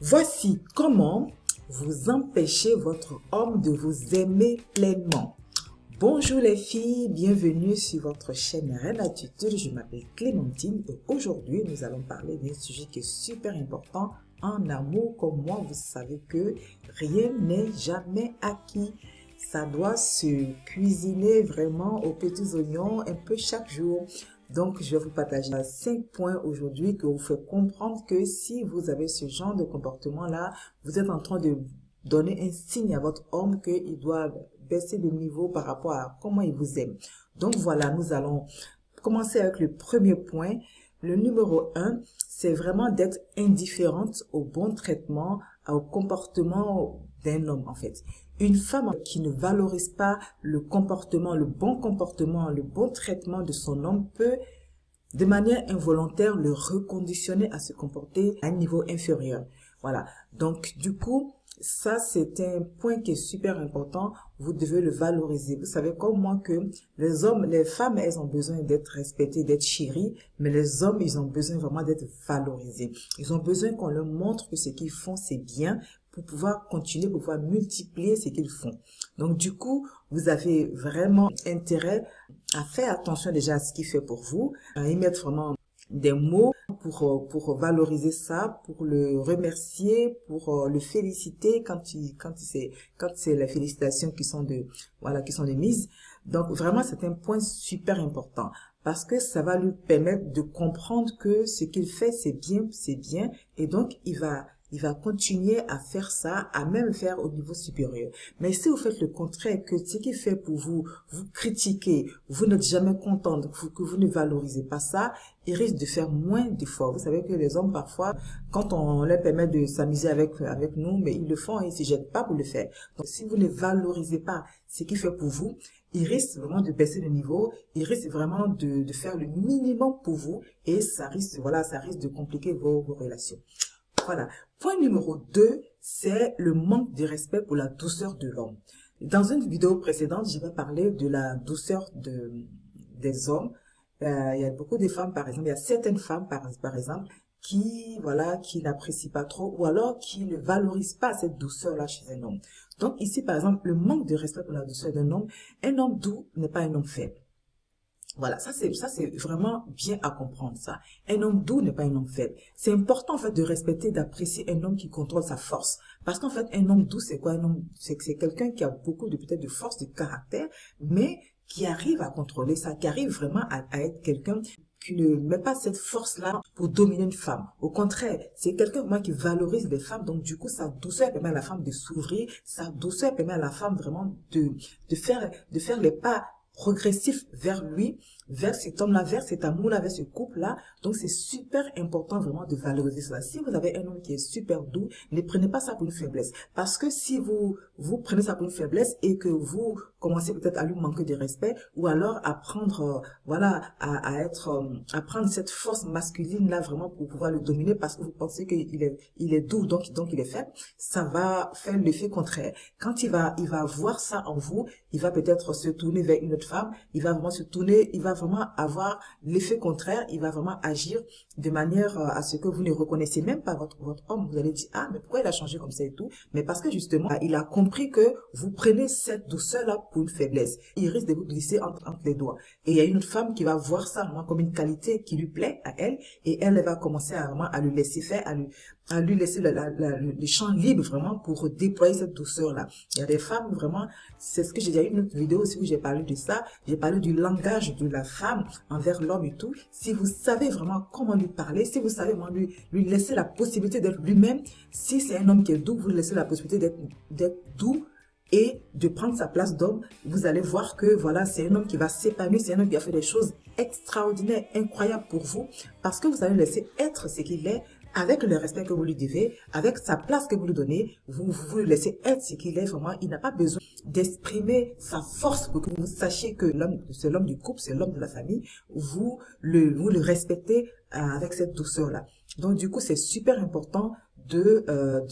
Voici comment vous empêchez votre homme de vous aimer pleinement. Bonjour les filles, bienvenue sur votre chaîne Reine Attitude. Je m'appelle Clémentine et aujourd'hui nous allons parler d'un sujet qui est super important en amour. Comme moi, vous savez que rien n'est jamais acquis. Ça doit se cuisiner vraiment aux petits oignons un peu chaque jour. Donc, je vais vous partager 5 points aujourd'hui qui vous fait comprendre que si vous avez ce genre de comportement-là, vous êtes en train de donner un signe à votre homme qu'il doit baisser de niveau par rapport à comment il vous aime. Donc, voilà, nous allons commencer avec le premier point. Le numéro 1, c'est vraiment d'être indifférente au bon traitement, au comportement d'un homme, en fait. Une femme qui ne valorise pas le comportement, le bon traitement de son homme peut, de manière involontaire, le reconditionner à se comporter à un niveau inférieur. Voilà. Donc, du coup, ça, c'est un point qui est super important. Vous devez le valoriser. Vous savez comme moi que les femmes, elles ont besoin d'être respectées, d'être chéries, mais les hommes, ils ont besoin vraiment d'être valorisés. Ils ont besoin qu'on leur montre que ce qu'ils font, c'est bien pour pouvoir continuer, pour pouvoir multiplier ce qu'ils font. Donc, du coup, vous avez vraiment intérêt à faire attention déjà à ce qu'il fait pour vous, à y mettre vraiment des mots pour valoriser ça, pour le remercier, pour le féliciter quand c'est les félicitations qui sont qui sont de mise. Donc vraiment c'est un point super important parce que ça va lui permettre de comprendre que ce qu'il fait c'est bien et donc il va continuer à faire ça, à même faire au niveau supérieur. Mais si vous faites le contraire, que ce qu'il fait pour vous, vous critiquez, vous n'êtes jamais content, que vous ne valorisez pas ça, il risque de faire moins d'efforts. Vous savez que les hommes, parfois, quand on leur permet de s'amuser avec nous, mais ils le font et ils ne se jettent pas pour le faire. Donc, si vous ne valorisez pas ce qu'il fait pour vous, il risque vraiment de baisser le niveau, il risque vraiment de faire le minimum pour vous et ça risque de compliquer vos relations. Voilà. Point numéro 2, c'est le manque de respect pour la douceur de l'homme. Dans une vidéo précédente, j'avais parlé de la douceur des hommes. Il y a beaucoup de femmes, par exemple, il y a certaines femmes, par exemple, qui n'apprécient pas trop ou alors qui ne valorisent pas cette douceur-là chez un homme. Donc ici, par exemple, le manque de respect pour la douceur d'un homme, un homme doux n'est pas un homme faible. Voilà, ça c'est vraiment bien à comprendre ça. Un homme doux n'est pas un homme faible. C'est important en fait de respecter, d'apprécier un homme qui contrôle sa force. Parce qu'en fait, un homme doux, c'est quoi un homme? C'est quelqu'un qui a beaucoup peut-être de force, de caractère, mais qui arrive à contrôler ça, qui arrive vraiment à être quelqu'un qui ne met pas cette force-là pour dominer une femme. Au contraire, c'est quelqu'un qui valorise les femmes. Donc, du coup, sa douceur permet à la femme de s'ouvrir. Sa douceur permet à la femme vraiment de faire les pas progressif vers lui, vers cet homme-là, vers cet amour-là, vers ce couple-là. Donc, c'est super important vraiment de valoriser ça. Si vous avez un homme qui est super doux, ne prenez pas ça pour une faiblesse. Parce que si vous prenez ça pour une faiblesse et que vous commencez peut-être à lui manquer de respect ou alors à prendre, à prendre cette force masculine-là vraiment pour pouvoir le dominer parce que vous pensez qu'il est doux, donc il est faible, ça va faire l'effet contraire. Quand il va voir ça en vous, il va peut-être se tourner vers une autre femme, il va vraiment avoir l'effet contraire, il va vraiment agir de manière à ce que vous ne reconnaissez même pas votre homme. Vous allez dire, ah, mais pourquoi il a changé comme ça et tout? Mais parce que justement, il a compris que vous prenez cette douceur-là pour une faiblesse. Il risque de vous glisser entre les doigts. Et il y a une autre femme qui va voir ça vraiment comme une qualité qui lui plaît à elle et elle va commencer à le laisser faire, à lui laisser le champ libre vraiment pour déployer cette douceur-là. Il y a des femmes vraiment, c'est ce que j'ai dit, il y a une autre vidéo aussi où j'ai parlé de ça, j'ai parlé du langage de la femme envers l'homme et tout. Si vous savez vraiment comment lui parler, si vous savez vraiment lui laisser la possibilité d'être lui-même, si c'est un homme qui est doux, vous lui laissez la possibilité d'être doux et de prendre sa place d'homme, vous allez voir que voilà, c'est un homme qui va s'épanouir, c'est un homme qui a fait des choses extraordinaires, incroyables pour vous, parce que vous allez laisser être ce qu'il est, avec le respect que vous lui devez, avec sa place que vous lui donnez, vous le laissez être ce qu'il est vraiment. Il n'a pas besoin d'exprimer sa force pour que vous sachiez que c'est l'homme du couple, c'est l'homme de la famille. Vous le respectez avec cette douceur-là. Donc, du coup, c'est super important de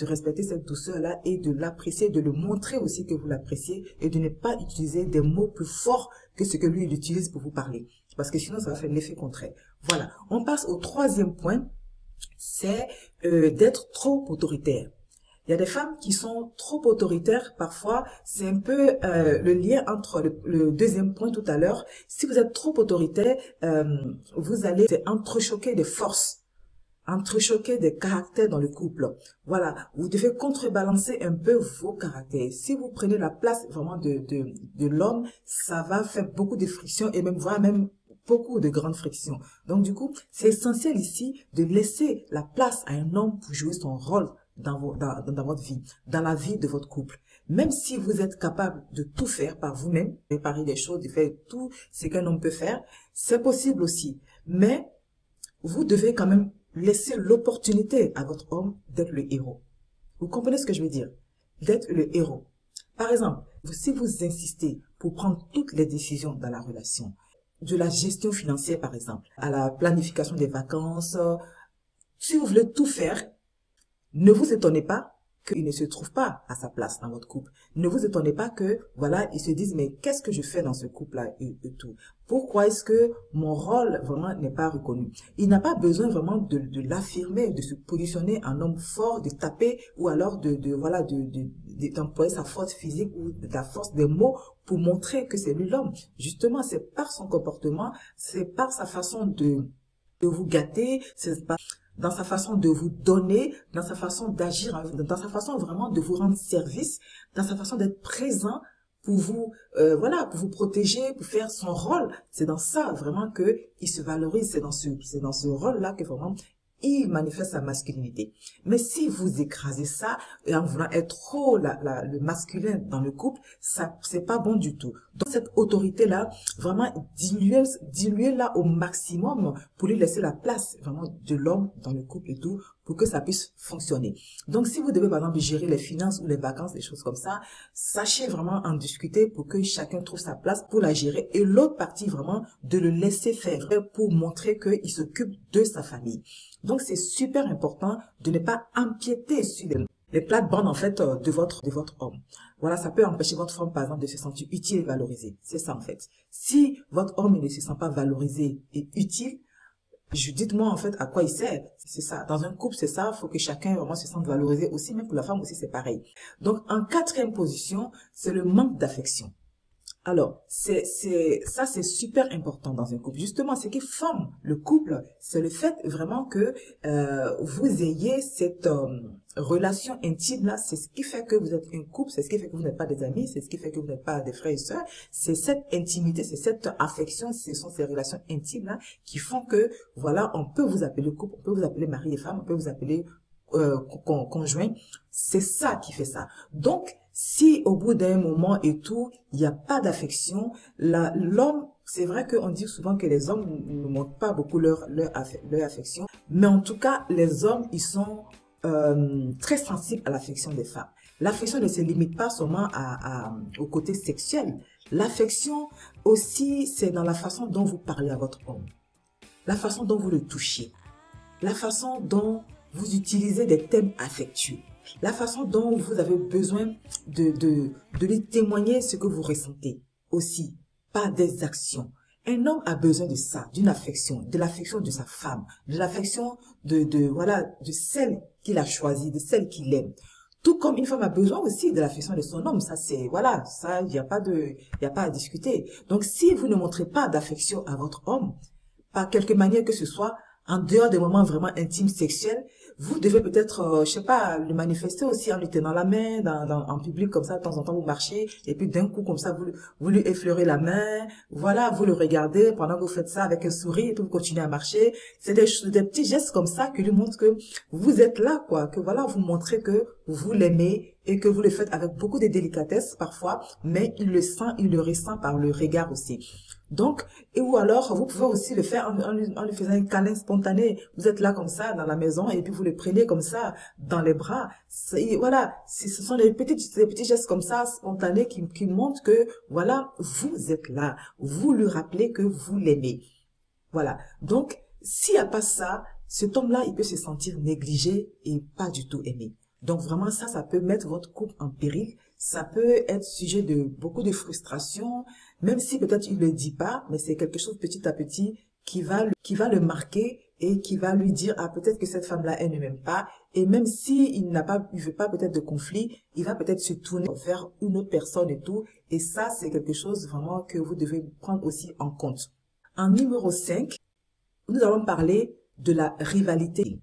respecter cette douceur-là et de l'apprécier, de le montrer aussi que vous l'appréciez et de ne pas utiliser des mots plus forts que ce que lui, il utilise pour vous parler. Parce que sinon, ça va faire l'effet contraire. Voilà. On passe au troisième point. c'est d'être trop autoritaire. Il y a des femmes qui sont trop autoritaires parfois. C'est un peu le lien entre le deuxième point tout à l'heure. Si vous êtes trop autoritaire, vous allez entrechoquer des forces, entrechoquer des caractères dans le couple. Voilà, vous devez contrebalancer un peu vos caractères. Si vous prenez la place vraiment de l'homme, ça va faire beaucoup de frictions et même voire même beaucoup de grandes frictions. Donc du coup, c'est essentiel ici de laisser la place à un homme pour jouer son rôle dans votre vie, dans la vie de votre couple. Même si vous êtes capable de tout faire par vous-même, préparer des choses, de faire tout ce qu'un homme peut faire, c'est possible aussi. Mais vous devez quand même laisser l'opportunité à votre homme d'être le héros. Vous comprenez ce que je veux dire? D'être le héros. Par exemple, si vous insistez pour prendre toutes les décisions dans la relation, de la gestion financière par exemple, à la planification des vacances, si vous voulez tout faire, ne vous étonnez pas qu'il ne se trouve pas à sa place dans votre couple. Ne vous étonnez pas que, voilà, ils se disent, mais qu'est-ce que je fais dans ce couple-là et tout? Pourquoi est-ce que mon rôle vraiment n'est pas reconnu? Il n'a pas besoin vraiment de l'affirmer, de se positionner en homme fort, de taper ou alors d'employer sa force physique ou de la force des mots pour montrer que c'est lui l'homme. Justement, c'est par son comportement, c'est par sa façon de vous gâter, c'est par dans sa façon de vous donner, dans sa façon d'agir, dans sa façon vraiment de vous rendre service, dans sa façon d'être présent pour vous, pour vous protéger, pour faire son rôle. C'est dans ça vraiment que il se valorise. C'est dans ce rôle-là que vraiment il manifeste sa masculinité. Mais si vous écrasez ça, et en voulant être trop le masculin dans le couple, ça, c'est pas bon du tout. Donc, cette autorité-là, vraiment, diluez-la au maximum pour lui laisser la place, vraiment, de l'homme dans le couple et tout, pour que ça puisse fonctionner. Donc, si vous devez, par exemple, gérer les finances ou les vacances, des choses comme ça, sachez vraiment en discuter pour que chacun trouve sa place pour la gérer et l'autre partie, vraiment, de le laisser faire pour montrer qu'il s'occupe de sa famille. Donc, c'est super important de ne pas empiéter sur les plates-bandes, en fait, de votre homme. Voilà, ça peut empêcher votre femme, par exemple, de se sentir utile et valorisée. C'est ça, en fait. Si votre homme ne se sent pas valorisé et utile, dites-moi, en fait, à quoi il sert. C'est ça. Dans un couple, c'est ça. Il faut que chacun vraiment se sente valorisé aussi. Même pour la femme aussi, c'est pareil. Donc, en quatrième position, c'est le manque d'affection. Alors, c'est super important dans un couple. Justement, ce qui forme le couple, c'est le fait vraiment que vous ayez cette relation intime-là. C'est ce qui fait que vous êtes un couple, c'est ce qui fait que vous n'êtes pas des amis, c'est ce qui fait que vous n'êtes pas des frères et sœurs. C'est cette intimité, c'est cette affection, ce sont ces relations intimes-là qui font que, voilà, on peut vous appeler couple, on peut vous appeler mari et femme, on peut vous appeler conjoint. C'est ça qui fait ça. Donc, si au bout d'un moment et tout, il n'y a pas d'affection, l'homme, c'est vrai qu'on dit souvent que les hommes ne montrent pas beaucoup leur affection, mais en tout cas, les hommes, ils sont très sensibles à l'affection des femmes. L'affection ne se limite pas seulement au côté sexuel. L'affection aussi, c'est dans la façon dont vous parlez à votre homme, la façon dont vous le touchez, la façon dont vous utilisez des thèmes affectueux, la façon dont vous avez besoin de lui témoigner ce que vous ressentez aussi, par des actions. Un homme a besoin de ça, d'une affection, de l'affection de sa femme, de l'affection de celle qu'il a choisie, de celle qu'il aime. Tout comme une femme a besoin aussi de l'affection de son homme, ça c'est, voilà, ça, il n'y a pas à discuter. Donc si vous ne montrez pas d'affection à votre homme, par quelque manière que ce soit, en dehors des moments vraiment intimes, sexuels, vous devez peut-être, je sais pas, le manifester aussi en lui tenant la main en public comme ça, de temps en temps vous marchez et puis d'un coup comme ça vous lui effleurez la main, voilà, vous le regardez pendant que vous faites ça avec un sourire et puis vous continuez à marcher. C'est des petits gestes comme ça qui lui montrent que vous êtes là, quoi, que voilà, vous montrez que vous l'aimez et que vous le faites avec beaucoup de délicatesse parfois, mais il le ressent par le regard aussi. Donc, ou alors, vous pouvez aussi le faire en lui faisant un câlin spontané. Vous êtes là comme ça, dans la maison, et puis vous le prenez comme ça, dans les bras. Voilà, ce sont des petits gestes comme ça, spontanés, qui montrent que, voilà, vous êtes là. Vous lui rappelez que vous l'aimez. Voilà. Donc, s'il n'y a pas ça, cet homme-là, il peut se sentir négligé et pas du tout aimé. Donc, vraiment, ça peut mettre votre couple en péril. Ça peut être sujet de beaucoup de frustration, même si peut-être il ne le dit pas, mais c'est quelque chose petit à petit qui va le marquer et qui va lui dire, ah, peut-être que cette femme-là, elle ne m'aime pas. Et même si il veut pas peut-être de conflit, il va peut-être se tourner vers une autre personne et tout. Et ça, c'est quelque chose vraiment que vous devez prendre aussi en compte. En numéro 5, nous allons parler de la rivalité.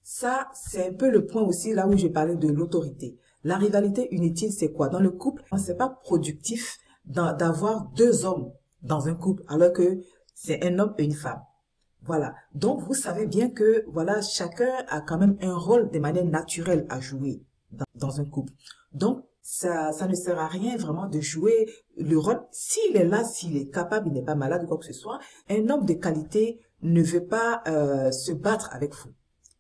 Ça, c'est un peu le point aussi là où je parlais de l'autorité. La rivalité inutile, c'est quoi? Dans le couple, c'est pas productif d'avoir deux hommes dans un couple, alors que c'est un homme et une femme. Voilà. Donc, vous savez bien que, voilà, chacun a quand même un rôle de manière naturelle à jouer dans un couple. Donc, ça ne sert à rien vraiment de jouer le rôle. S'il est là, s'il est capable, il n'est pas malade ou quoi que ce soit, un homme de qualité ne veut pas se battre avec vous.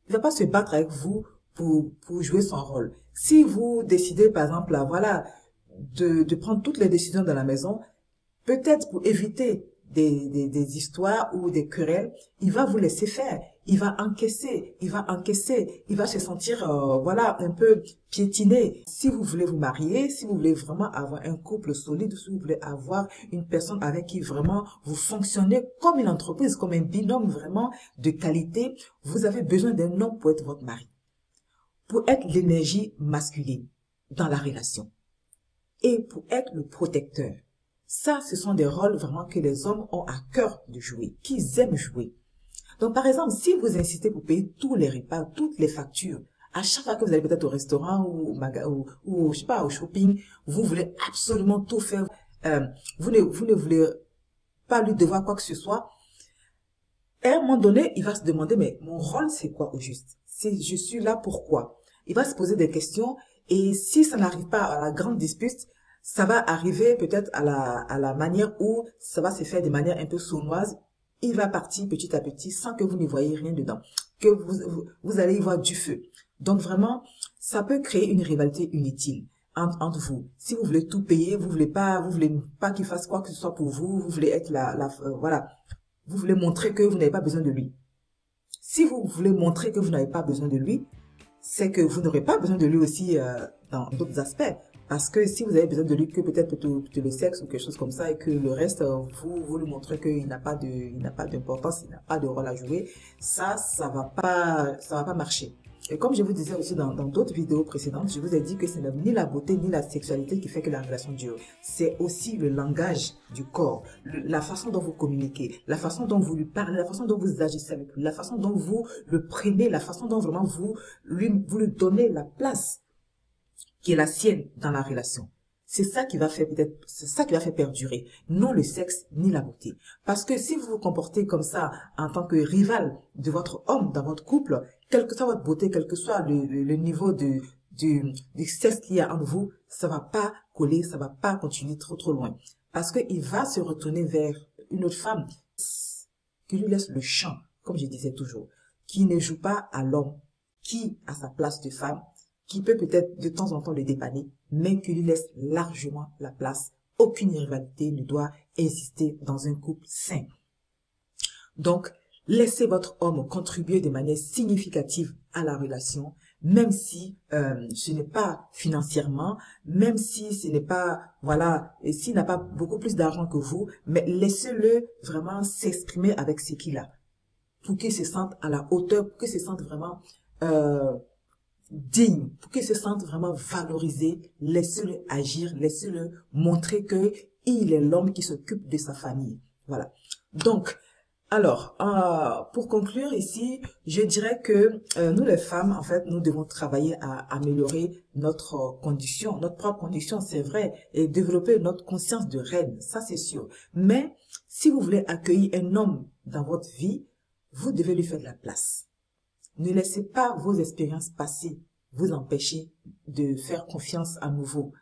Il ne va pas se battre avec vous pour jouer son rôle. Si vous décidez, par exemple, là, voilà, de prendre toutes les décisions dans la maison, peut-être pour éviter des histoires ou des querelles, il va vous laisser faire. Il va encaisser, il va se sentir, voilà, un peu piétiné. Si vous voulez vous marier, si vous voulez vraiment avoir un couple solide, si vous voulez avoir une personne avec qui vraiment vous fonctionnez comme une entreprise, comme un binôme vraiment de qualité, vous avez besoin d'un homme pour être votre mari, pour être l'énergie masculine dans la relation et pour être le protecteur. Ça, ce sont des rôles vraiment que les hommes ont à cœur de jouer, qu'ils aiment jouer. Donc, par exemple, si vous insistez pour payer tous les repas, toutes les factures, à chaque fois que vous allez peut-être au restaurant ou je sais pas, au shopping, vous voulez absolument tout faire. Vous ne voulez pas lui devoir quoi que ce soit. Et à un moment donné, il va se demander, mais mon rôle, c'est quoi au juste? Je suis là pourquoi? Il va se poser des questions et si ça n'arrive pas à la grande dispute, ça va arriver peut-être à la manière où ça va se faire de manière un peu sournoise. Il va partir petit à petit sans que vous ne voyez rien dedans, que vous allez y voir du feu. Donc vraiment, ça peut créer une rivalité inutile entre vous. Si vous voulez tout payer, vous voulez pas qu'il fasse quoi que ce soit pour vous, vous voulez être voilà, vous voulez montrer que vous n'avez pas besoin de lui. Si vous voulez montrer que vous n'avez pas besoin de lui, c'est que vous n'aurez pas besoin de lui aussi dans d'autres aspects. Parce que si vous avez besoin de lui que peut-être pour le sexe ou quelque chose comme ça et que le reste, vous lui montrez qu'il n'a pas d'importance, il n'a pas de rôle à jouer, ça va pas marcher. Et comme je vous disais aussi dans d'autres vidéos précédentes, je vous ai dit que ce n'est ni la beauté ni la sexualité qui fait que la relation dure. C'est aussi le langage du corps, la façon dont vous communiquez, la façon dont vous lui parlez, la façon dont vous agissez avec lui, la façon dont vous le prenez, la façon dont vraiment vous lui donnez la place qui est la sienne dans la relation. C'est ça qui va faire perdurer, non le sexe ni la beauté. Parce que si vous vous comportez comme ça en tant que rival de votre homme dans votre couple, quelle que soit votre beauté, quel que soit le niveau du sexe qu'il y a entre vous, ça va pas coller, ça va pas continuer trop loin. Parce qu'il va se retourner vers une autre femme qui lui laisse le champ, comme je disais toujours, qui ne joue pas à l'homme, qui a sa place de femme, qui peut peut-être de temps en temps le dépanner, mais qui lui laisse largement la place. Aucune rivalité ne doit exister dans un couple sain. Donc, laissez votre homme contribuer de manière significative à la relation, même si ce n'est pas financièrement, même si ce n'est pas, voilà, et s'il n'a pas beaucoup plus d'argent que vous, mais laissez-le vraiment s'exprimer avec ce qu'il a, pour qu'il se sente à la hauteur, pour qu'il se sente vraiment digne, pour qu'il se sente vraiment valorisé. Laissez-le agir, laissez-le montrer que il est l'homme qui s'occupe de sa famille. Voilà. Donc, alors, pour conclure ici, je dirais que nous les femmes, en fait, nous devons travailler à améliorer notre condition, notre propre condition, c'est vrai, et développer notre conscience de reine, ça c'est sûr. Mais si vous voulez accueillir un homme dans votre vie, vous devez lui faire de la place. Ne laissez pas vos expériences passées vous empêcher de faire confiance à nouveau.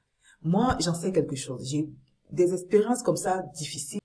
Moi, j'en sais quelque chose. J'ai eu des expériences comme ça difficiles.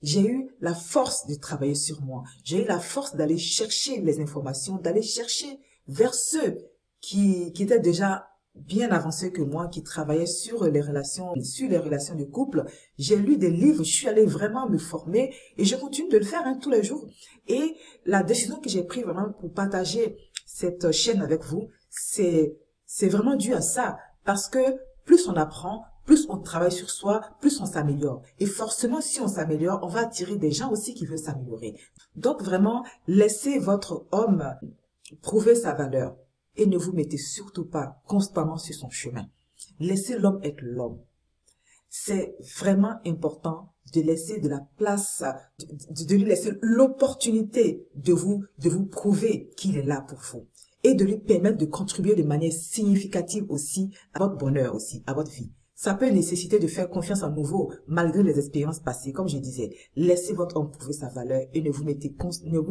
J'ai eu la force de travailler sur moi. J'ai eu la force d'aller chercher les informations, d'aller chercher vers ceux qui étaient déjà bien avancés que moi, qui travaillaient sur les relations de couple. J'ai lu des livres, je suis allée vraiment me former et je continue de le faire tous les jours. Et la décision que j'ai prise vraiment pour partager cette chaîne avec vous, c'est vraiment dû à ça. Parce que plus on apprend, plus on travaille sur soi, plus on s'améliore. Et forcément, si on s'améliore, on va attirer des gens aussi qui veulent s'améliorer. Donc vraiment, laissez votre homme prouver sa valeur et ne vous mettez surtout pas constamment sur son chemin. Laissez l'homme être l'homme. C'est vraiment important de laisser de la place, de lui laisser l'opportunité de vous prouver qu'il est là pour vous et de lui permettre de contribuer de manière significative aussi à votre bonheur aussi, à votre vie. Ça peut nécessiter de faire confiance à nouveau malgré les expériences passées. Comme je disais, laissez votre homme prouver sa valeur et ne vous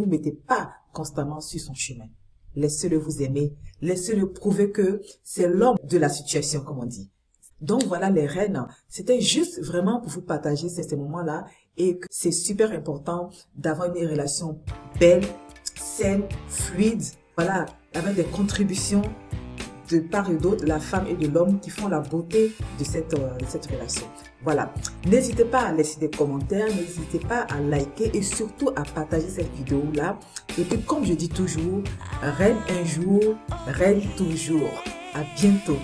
mettez pas constamment sur son chemin. Laissez-le vous aimer, laissez-le prouver que c'est l'homme de la situation, comme on dit. Donc voilà les reines, c'était juste vraiment pour vous partager ces moments-là et que c'est super important d'avoir une relation belle, saine, fluide, voilà, avec des contributions de part et d'autre, de la femme et de l'homme qui font la beauté de cette relation. Voilà, n'hésitez pas à laisser des commentaires, n'hésitez pas à liker et surtout à partager cette vidéo-là. Et puis comme je dis toujours, reine un jour, reine toujours. À bientôt.